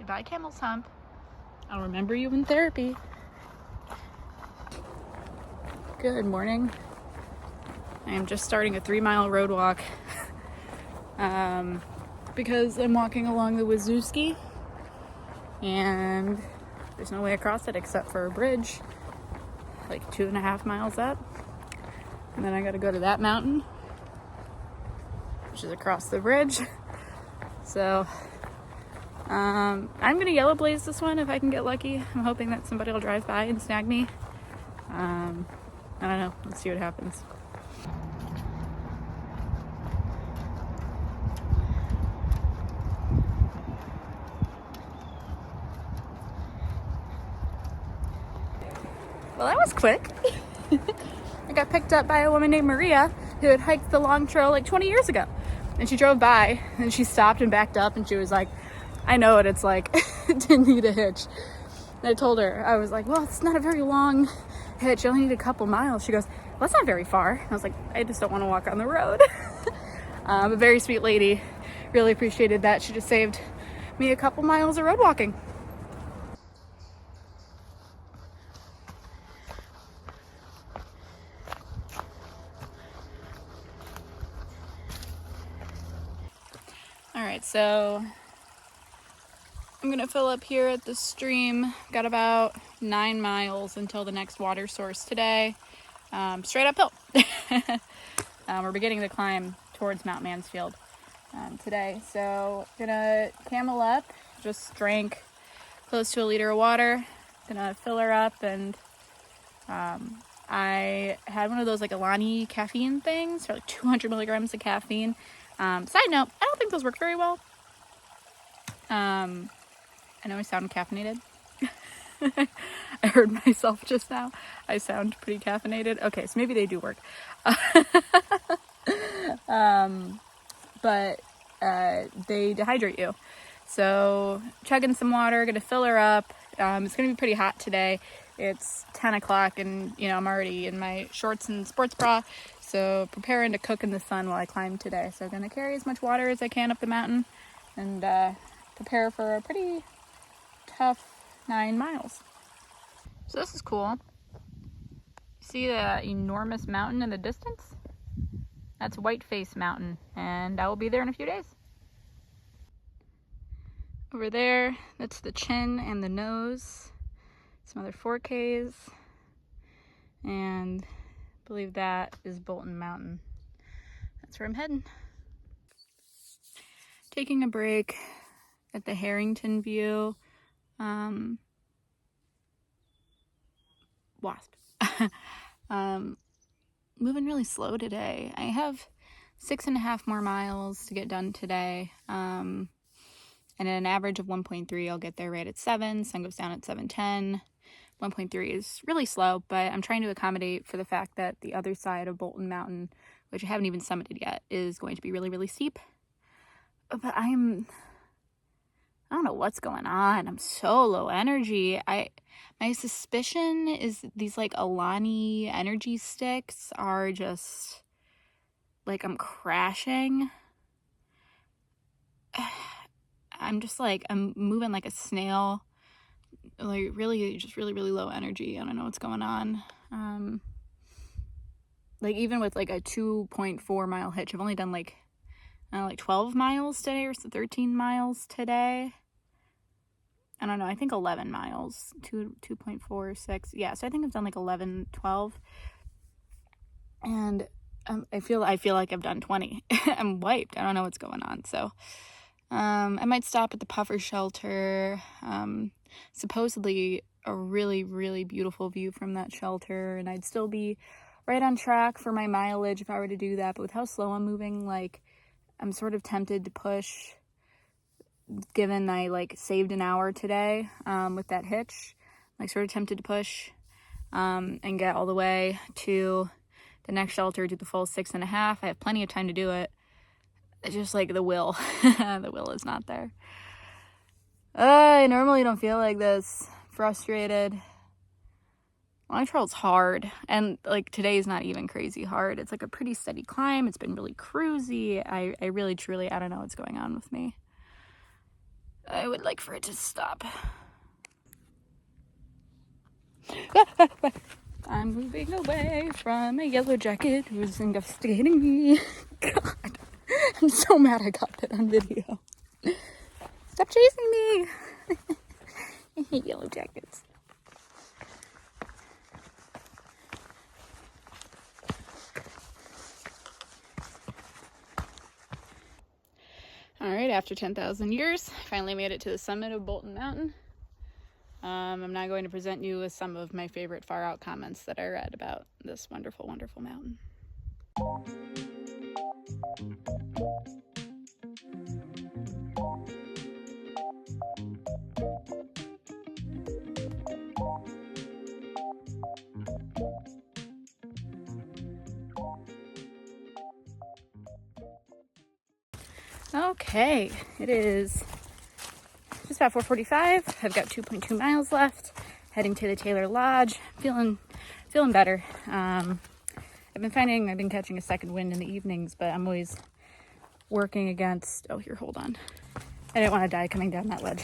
Goodbye, Camel's Hump. I'll remember you in therapy. Good morning. I am just starting a 3-mile road walk because I'm walking along the Wazooski and there's no way across it except for a bridge like 2.5 miles up, and then I gotta go to that mountain which is across the bridge. So I'm gonna yellow blaze this one if I can get lucky. I'm hoping that somebody will drive by and snag me. I don't know, let's see what happens. Well, that was quick. I got picked up by a woman named Maria who had hiked the long trail like 20 years ago. And she drove by and she stopped and backed up and she was like, I know what it's like to need a hitch. And I told her, I was like, well, it's not a very long hitch. You only need a couple miles. She goes, well, that's not very far. And I was like, I just don't want to walk on the road. A very sweet lady. Really appreciated that. She just saved me a couple miles of road walking. All right, so I'm gonna fill up here at the stream. Got about 9 miles until the next water source today. Straight uphill. We're beginning the climb towards Mount Mansfield today. So gonna camel up, just drank close to a liter of water. Gonna fill her up, and I had one of those like Alani caffeine things for like 200 milligrams of caffeine. Side note, I don't think those work very well. I know I sound caffeinated. I heard myself just now. I sound pretty caffeinated. Okay, so maybe they do work. But they dehydrate you. So chugging some water, gonna fill her up. It's gonna be pretty hot today. It's 10 o'clock and I'm already in my shorts and sports bra. So preparing to cook in the sun while I climb today. So I'm gonna carry as much water as I can up the mountain and prepare for a pretty tough 9 miles. So this is cool. See that enormous mountain in the distance? That's Whiteface Mountain, and I will be there in a few days. Over there, that's the chin and the nose. Some other 4Ks. And I believe that is Bolton Mountain. That's where I'm heading. Taking a break at the Harrington View. Wasp. Moving really slow today. I have 6.5 more miles to get done today. And at an average of 1.3, I'll get there right at 7. Sun goes down at 7:10. 1.3 is really slow, but I'm trying to accommodate for the fact that the other side of Bolton Mountain, which I haven't even summited yet, is going to be really, really steep. But I don't know what's going on. I'm so low energy. My suspicion is these like Alani energy sticks are just like I'm crashing. I'm just like I'm moving like a snail. Like really low energy. I don't know what's going on. Like even with like a 2.4 mile hitch, I've only done like 12 miles today or 13 miles today. I don't know, I think 11 miles, 2.46, yeah, so I think I've done like 11, 12, and I feel like I've done 20. I'm wiped, I don't know what's going on, so, I might stop at the puffer shelter. Supposedly a really, really beautiful view from that shelter, and I'd still be right on track for my mileage if I were to do that, but with how slow I'm moving, like, I'm sort of tempted to push, given I like saved an hour today with that hitch. Like sort of tempted to push and get all the way to the next shelter, do the full 6.5. I have plenty of time to do it. It's just like the will. The will is not there. I normally don't feel like this. Frustrated. Long trail's hard, and like today's not even crazy hard. It's like a pretty steady climb. It's been really cruisy. I really truly, I don't know what's going on with me. I would like for it to stop. I'm moving away from a yellow jacket who's investigating me. God, I'm so mad I got that on video. Stop chasing me. I hate yellow jackets. All right, after 10,000 years, I finally made it to the summit of Bolton Mountain. I'm now going to present you with some of my favorite far out comments that I read about this wonderful, wonderful mountain. Okay, it is just about 4:45. I've got 2.2 miles left, heading to the Taylor Lodge. Feeling better. I've been catching a second wind in the evenings, but I'm always working against, hold on. I didn't want to die coming down that ledge.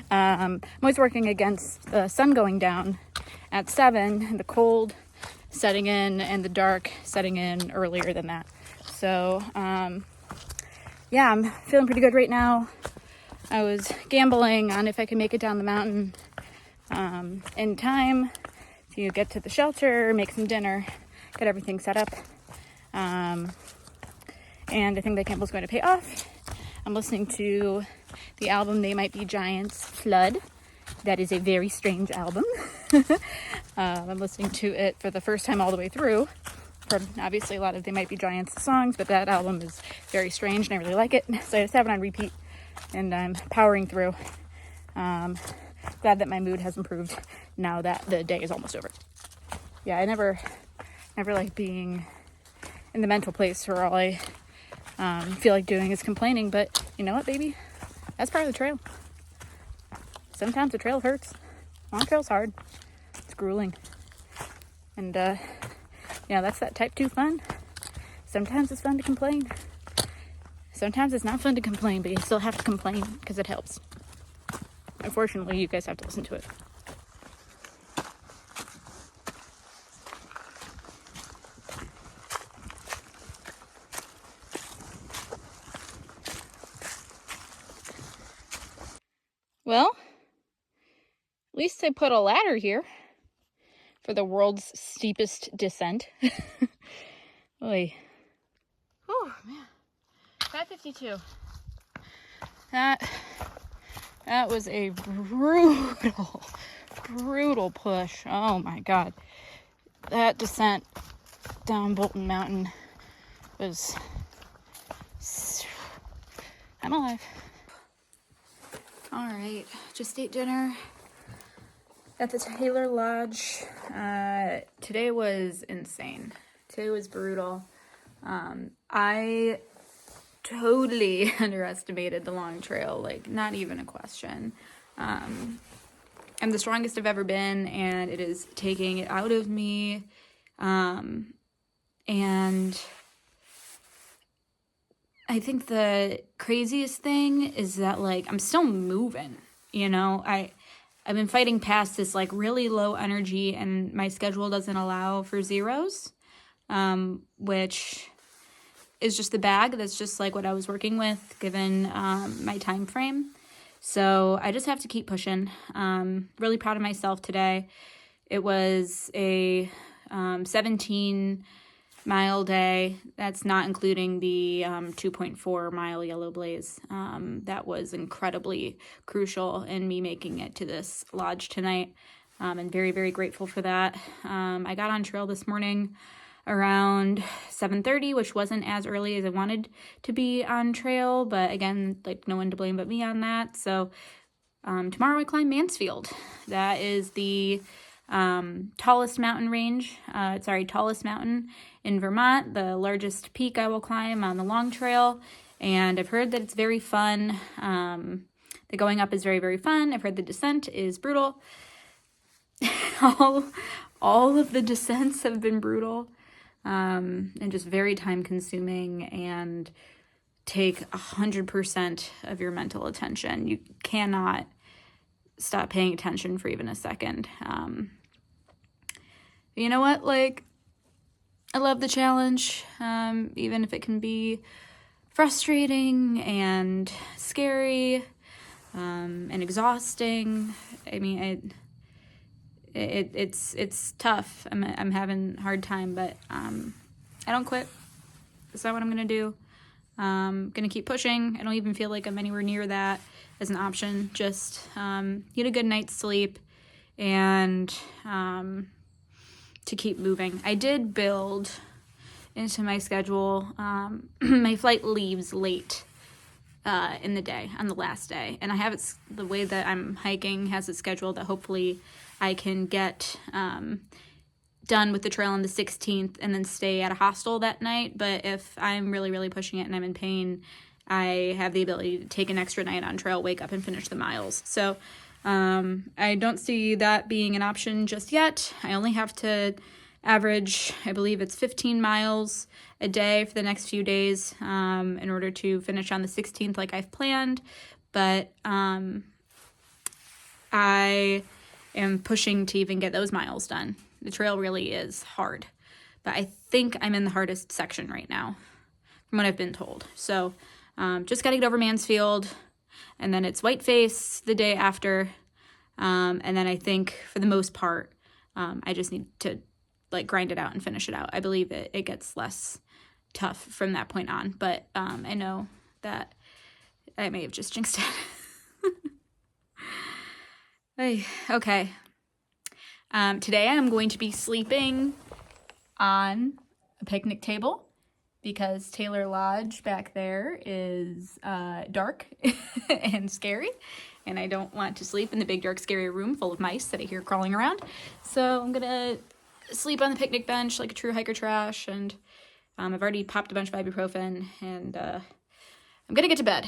I'm always working against the sun going down at 7, and the cold setting in and the dark setting in earlier than that. So, yeah, I'm feeling pretty good right now. I was gambling on if I could make it down the mountain in time to get to the shelter, make some dinner, get everything set up. And I think that gamble's going to pay off. I'm listening to the album They Might Be Giants, Flood. That is a very strange album. I'm listening to it for the first time all the way through. From obviously a lot of They Might Be Giants songs, but that album is very strange and I really like it. So I just have it on repeat and I'm powering through. Glad that my mood has improved now that the day is almost over. Yeah, I never like being in the mental place where all I feel like doing is complaining, but you know what, baby? That's part of the trail. Sometimes the trail hurts. Long trail's hard. It's grueling. And yeah, that's that type 2 fun. Sometimes it's fun to complain. Sometimes it's not fun to complain, but you still have to complain because it helps. Unfortunately, you guys have to listen to it. Well, at least I put a ladder here for the world's steepest descent. Oy. Oh, man. 5:52. That was a brutal push. Oh my God. That descent down Bolton Mountain was... I'm alive. All right, just ate dinner at the Taylor Lodge. Today was insane. Today was brutal. I totally underestimated the long trail, like not even a question. I'm the strongest I've ever been, and it is taking it out of me. And I think the craziest thing is that, like, I'm still moving, you know? I've been fighting past this, like, really low energy, and my schedule doesn't allow for zeros, which is just the bag. That's just, like, what I was working with, given my time frame. So I just have to keep pushing. Really proud of myself today. It was a 17-mile day. That's not including the 2.4-mile yellow blaze. That was incredibly crucial in me making it to this lodge tonight. And very, very grateful for that. I got on trail this morning around 7:30, which wasn't as early as I wanted to be on trail, but again, like, no one to blame but me on that. So tomorrow I climb Mansfield. That is the tallest mountain in Vermont, the largest peak I will climb on the long trail, and I've heard that it's very fun. The going up is very, very fun. I've heard the descent is brutal. all of the descents have been brutal, and just very time consuming, and take 100% of your mental attention. You cannot stop paying attention for even a second. You know what? Like, I love the challenge, even if it can be frustrating and scary, and exhausting. I mean, it's tough. I'm having a hard time, but I don't quit. That's not what I'm gonna do. Gonna keep pushing. I don't even feel like I'm anywhere near that as an option. Just get a good night's sleep and to keep moving. I did build into my schedule. My flight leaves late in the day, on the last day, and I have it, the way that I'm hiking has it scheduled that hopefully I can get done with the trail on the 16th and then stay at a hostel that night. But if I'm really, really pushing it and I'm in pain, I have the ability to take an extra night on trail, wake up and finish the miles. So I don't see that being an option just yet. I only have to average, I believe it's 15 miles a day for the next few days in order to finish on the 16th like I've planned. But I am pushing to even get those miles done. The trail really is hard, but I think I'm in the hardest section right now from what I've been told. So just got to get over Mansfield, and then it's Whiteface the day after. And then I think for the most part, I just need to like grind it out and finish it out. I believe it gets less tough from that point on, but I know that I may have just jinxed it. Okay. Today I'm going to be sleeping on a picnic table because Taylor Lodge back there is dark and scary, and I don't want to sleep in the big dark scary room full of mice that I hear crawling around. So I'm gonna sleep on the picnic bench like a true hiker trash, and I've already popped a bunch of ibuprofen, and I'm gonna get to bed.